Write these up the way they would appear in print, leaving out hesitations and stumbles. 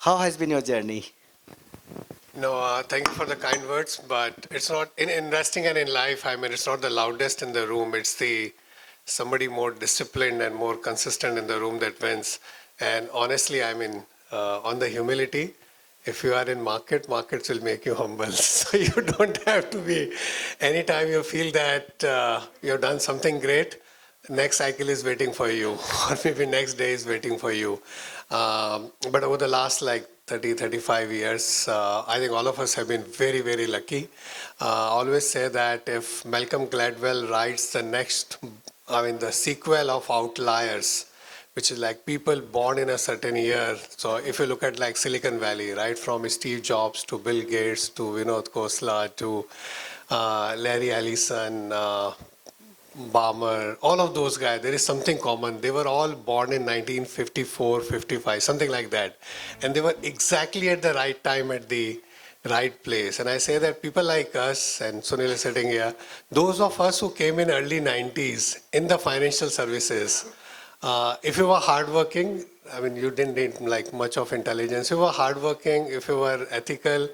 How has been your journey? No, thank you for the kind words, but it's not in investing and in life. I mean, it's not the loudest in the room. It's the somebody more disciplined and more consistent in the room that wins. And honestly, I mean, on the humility, if you are in markets will make you humble. So you don't have to be. Anytime you feel that you've done something great, next cycle is waiting for you, or maybe next day is waiting for you. But over the last like 30, 35 years, I think all of us have been very, very lucky. I always say that if Malcolm Gladwell writes the sequel of Outliers, which is like people born in a certain year. So if you look at like Silicon Valley, right, from Steve Jobs to Bill Gates to Vinod Khosla to Larry Ellison, Balmer, all of those guys, there is something common. They were all born in 1954, 55, something like that. And they were exactly at the right time at the right place. And I say that people like us, and Sunil is sitting here, those of us who came in early 90s in the financial services, if you were hardworking, I mean, you didn't need like much of intelligence. If you were hardworking, if you were ethical,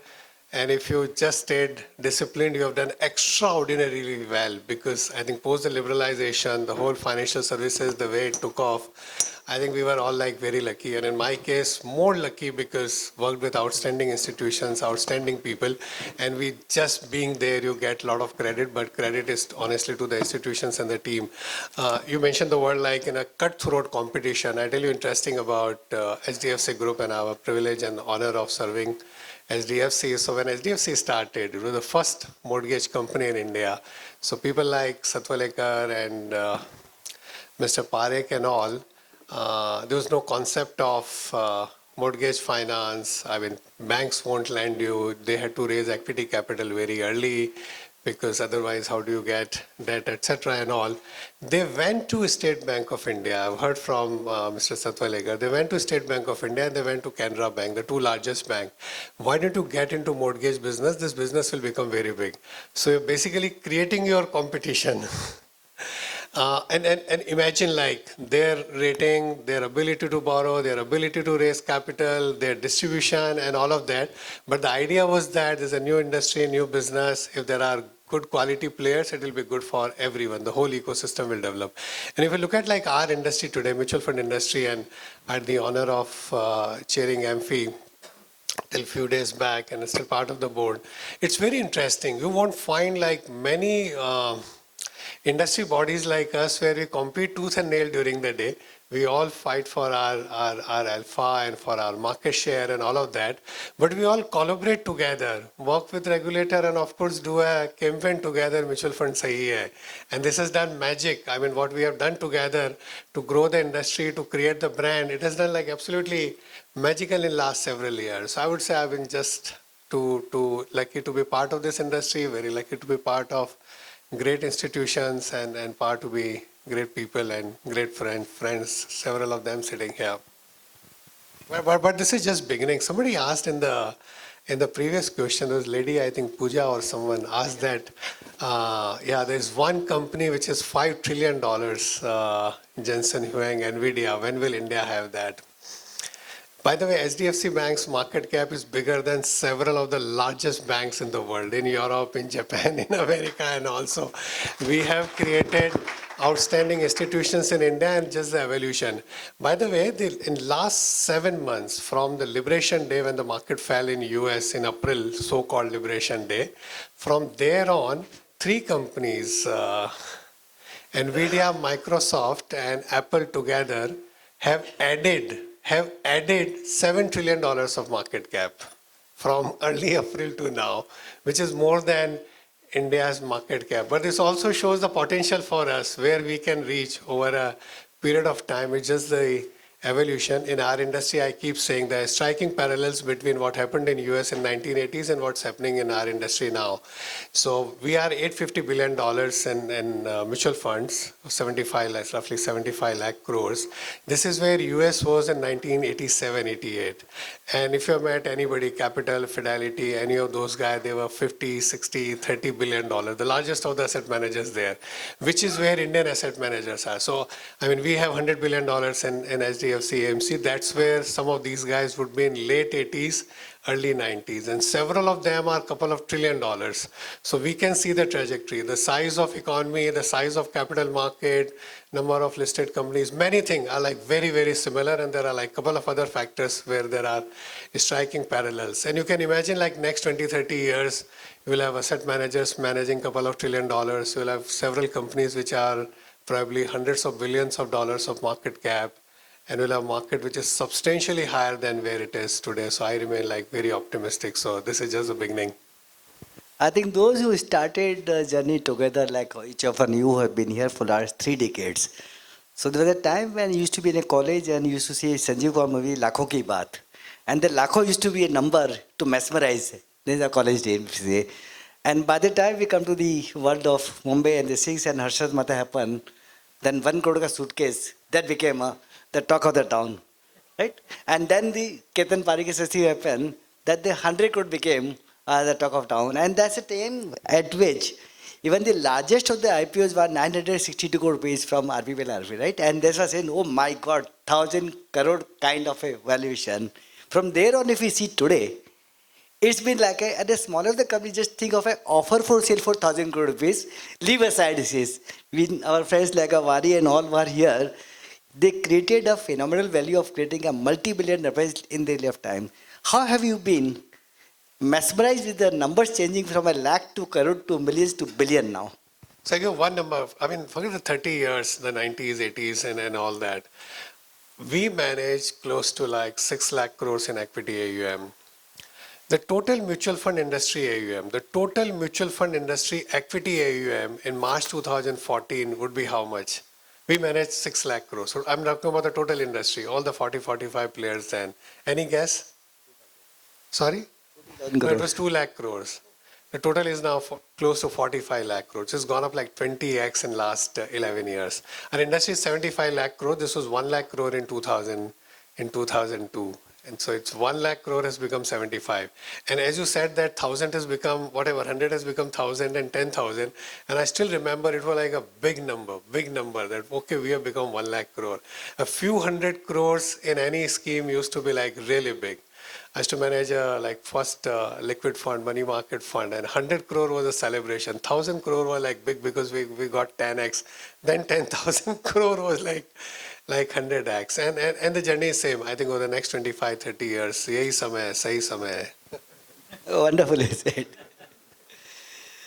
and if you just stayed disciplined, you have done extraordinarily well, because I think post the liberalization, the whole financial services, the way it took off, I think we were all like very lucky. And in my case, more lucky because worked with outstanding institutions, outstanding people. And we just being there, you get a lot of credit, but credit is honestly to the institutions and the team. You mentioned the word like in a cutthroat competition. I tell you interesting about HDFC Group and our privilege and honor of serving HDFC. So when HDFC started, it was the first mortgage company in India. So people like Satwalekar and Mr. Parekh and all, there was no concept of mortgage finance. I mean, banks won't lend you. They had to raise equity capital very early, because otherwise how do you get debt, etc. and all. They went to State Bank of India. I've heard from Mr. Satwalekar. They went to State Bank of India and they went to Canara Bank, the two largest banks. Why don't you get into mortgage business? This business will become very big. So you're basically creating your competition. And imagine like their rating, their ability to borrow, their ability to raise capital, their distribution and all of that. But the idea was that there's a new industry, new business. If there are good quality players, it will be good for everyone. The whole ecosystem will develop. And if you look at like our industry today, mutual fund industry, and I had the honor of chairing AMFI till a few days back and still part of the board, it's very interesting. You won't find like many industry bodies like us where we compete tooth and nail during the day. We all fight for our alpha and for our market share and all of that. But we all collaborate together, work with regulator, and of course do a campaign together, mutual fund sahi hai. And this has done magic. I mean, what we have done together to grow the industry, to create the brand, it has done like absolutely magical in last several years. So I would say I've been just too lucky to be part of this industry, very lucky to be part of great institutions and part to be great people and great friends, several of them sitting here. But this is just beginning. Somebody asked in the previous question, there was lady, I think Pooja or someone asked that, there's one company which is $5 trillion, Jensen Huang, NVIDIA. When will India have that? By the way, HDFC Bank's market cap is bigger than several of the largest banks in the world, in Europe, in Japan, in America, and also we have created outstanding institutions in India and just the evolution. By the way, in last 7 months, from the Liberation Day when the market fell in US in April, so-called Liberation Day, from there on, 3 companies, NVIDIA, Microsoft, and Apple together have added $7 trillion of market cap from early April to now, which is more than India's market cap. But this also shows the potential for us where we can reach over a period of time. It's just the evolution. In our industry, I keep saying there are striking parallels between what happened in US in 1980s and what's happening in our industry now. So we are $850 billion in mutual funds, roughly 75 lakh crores. This is where US was in 1987, 88. And if you have met anybody, Capital, Fidelity, any of those guys, they were 50, 60, $30 billion, the largest of the asset managers there, which is where Indian asset managers are. So, I mean, we have $100 billion in HDFC HDFC, AMC, that's where some of these guys would be in late 80s, early 90s. And several of them are a couple of $1 trillion. So we can see the trajectory, the size of economy, the size of capital market, number of listed companies, many things are like very, very similar. And there are like a couple of other factors where there are striking parallels. And you can imagine like next 20, 30 years, you will have asset managers managing a couple of $1 trillion. You will have several companies which are probably hundreds of billions of dollars of market cap, and we'll have a market which is substantially higher than where it is today. So I remain like very optimistic. So this is just the beginning. I think those who started the journey together, like each of you have been here for the last 3 decades. So there was a time when you used to be in a college and you used to see Sanjeev Kumar movie Lakho Ki Baat. And the Lakho used to be a number to mesmerize. This is a college day. And by the time we come to the world of Mumbai and the Six and Harshad Mata happened, then 1 crore ka suitcase, that became the talk of the town, right? And then the Ketan Parikh Sasi happened, that the 100 crore became the talk of town. And that's the time at which even the largest of the IPOs were 962 crore rupees from RPPL, right? And they were saying, oh my God, 1,000 crore kind of a valuation. From there on, if we see today, it's been like at the smaller of the company, just think of an offer for sale for 1,000 crore rupees. Leave aside this. Our friends like Awari and all were here. They created a phenomenal value of creating a multi-billion enterprise in their lifetime. How have you been mesmerized with the numbers changing from a lakh to crore to millions to billion now? So I give one number. I mean, forget the 30 years, the 90s, 80s, and all that. We manage close to like 6 lakh crores in equity AUM. The total mutual fund industry AUM, the total mutual fund industry equity AUM in March 2014 would be how much? We manage 6 lakh crores. So I'm talking about the total industry, all the 40, 45 players then. Any guess? Sorry? No, it was 2 lakh crores. The total is now close to 45 lakh crores. It's gone up like 20x in last 11 years. Our industry is 75 lakh crore. This was 1 lakh crore in 2002. And so it's 1 lakh crore has become 75. And as you said that 1,000 has become whatever, 100 has become 1,000 and 10,000. And I still remember it was like a big number that, okay, we have become 1 lakh crore. A few hundred crores in any scheme used to be like really big. I used to manage like first liquid fund, money market fund, and 100 crore was a celebration. 1,000 crore was like big because we got 10x. Then 10,000 crore was like 100x. And the journey is same. I think over the next 25, 30 years, yahi samay hai, sahi samay hai. Wonderfully said.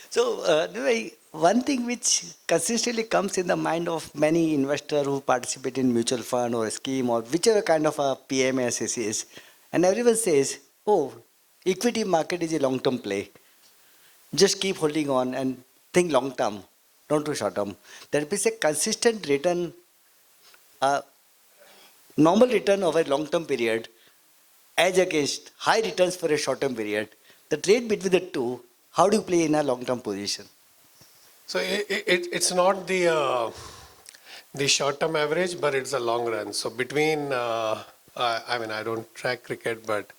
So, one thing which consistently comes in the mind of many investors who participate in mutual fund or a scheme or whichever kind of a PMS is, and everyone says, oh, equity market is a long-term play. Just keep holding on and think long-term, don't do short-term. There is a consistent return, normal return over a long-term period as against high returns for a short-term period. The trade between the two, how do you play in a long-term position? So it's not the short-term average, but it's a long run. So between, I mean, I don't track cricket, but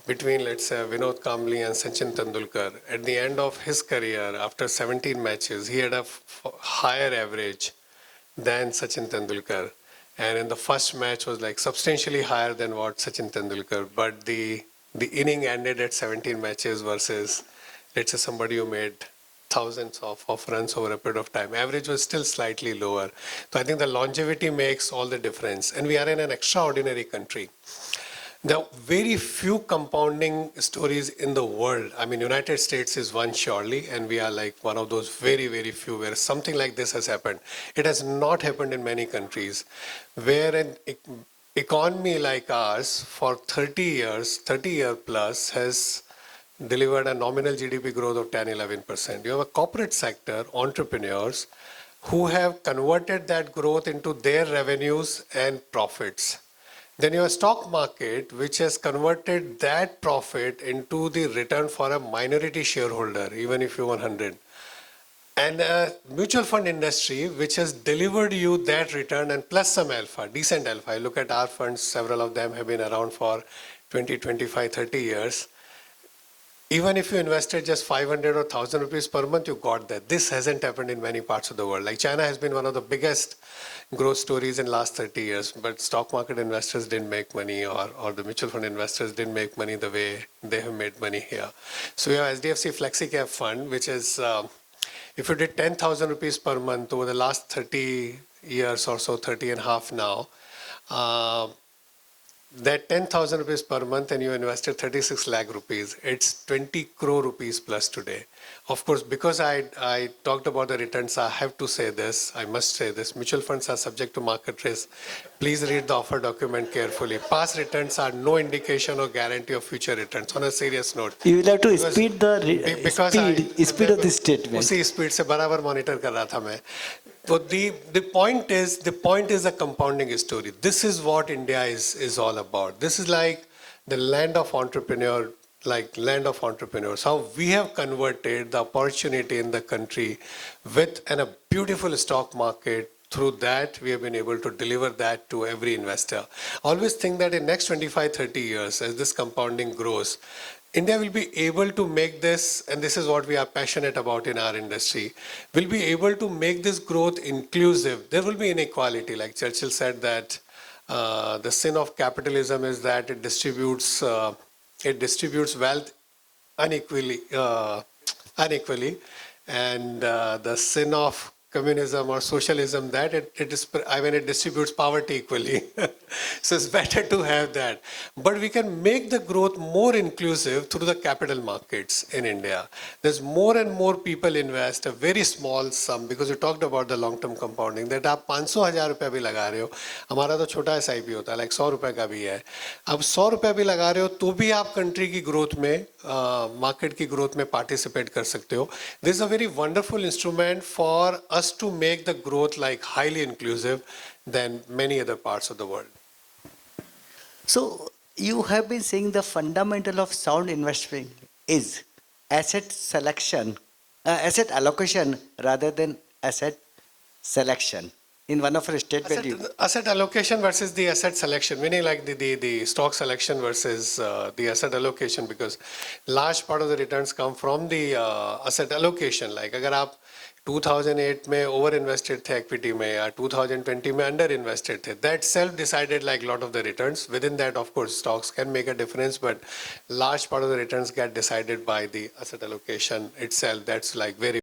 between, let's say, Vinod Kambli and Sachin Tendulkar, at the end of his career, after 17 matches, he had a higher average than Sachin Tendulkar. And in the first match was like substantially higher than what Sachin Tendulkar. But the inning ended at 17 matches versus, let's say, somebody who made thousands of runs over a period of time. Average was still slightly lower. So I think the longevity makes all the difference. And we are in an extraordinary country. There are very few compounding stories in the world. I mean, United States is one surely, and we are like one of those very, very few where something like this has happened. It has not happened in many countries where an economy like ours for 30 year plus has delivered a nominal GDP growth of 10, 11%. You have a corporate sector, entrepreneurs, who have converted that growth into their revenues and profits. Then you have a stock market, which has converted that profit into the return for a minority shareholder, even if you own 100. And a mutual fund industry, which has delivered you that return and plus some alpha, decent alpha. Look at our funds, several of them have been around for 20, 25, 30 years. even if you invested just 500 or 1000 rupees per month, you got that. This hasn't happened in many parts of the world. Like China has been one of the biggest growth stories in last 30 years, but stock market investors didn't make money, or the mutual fund investors didn't make money the way they have made money here. So we have SDFC FlexiCap Fund, which is, if you did 10,000 rupees per month over the last 30 years or so, 30 and a half now, uh, that 10,000 rupees per month and you invested 36 lakh rupees, it's 20 crore rupees plus today. Of course, because I talked about the returns, I have to say this, I must say this, mutual funds are subject to market risk. Please read the offer document carefully. Past returns are no indication or guarantee of future returns, on a serious note. You will have to Because- speed the because speed of this statement. उसी speed से बराबर monitor कर रहा था मैं. So the point is the compounding story. This is what India is all about. This is like the land of entrepreneurs. How we have converted the opportunity in the country with a beautiful stock market. Through that, we have been able to deliver that to every investor. Always think that in next 25, 30 years, as this compounding grows, India will be able to make this, and this is what we are passionate about in our industry, will be able to make this growth inclusive. There will be inequality. Like Churchill said that the sin of capitalism is that it distributes wealth unequally, and the sin of communism or socialism that it distributes poverty equally. So it's better to have that. But we can make the growth more inclusive through the capital markets in India. There's more and more people invest a very small sum, because you talked about the long-term compounding, that आप 500,000 रुपया भी लगा रहे हो, हमारा तो छोटा SIP होता है, like 100 रुपए का भी है. अब 100 रुपया भी लगा रहे हो तो भी आप कंट्री की ग्रोथ में, मार्केट की ग्रोथ में पार्टिसिपेट कर सकते हो. This is a very wonderful instrument for us to make the growth like highly inclusive than many other parts of the world. So you have been saying the fundamental of sound investing is asset selection, asset allocation rather than asset selection. In one of your statements, Asset allocation versus the asset selection, meaning like the stock selection versus the asset allocation, because large part of the returns come from the asset allocation. Like अगर आप 2008 में over invested थे equity में, या 2020 में under invested थे, that self decided like lot of the returns. Within that, of course, stocks can make a difference, but large part of the returns get decided by the asset allocation itself. That's like very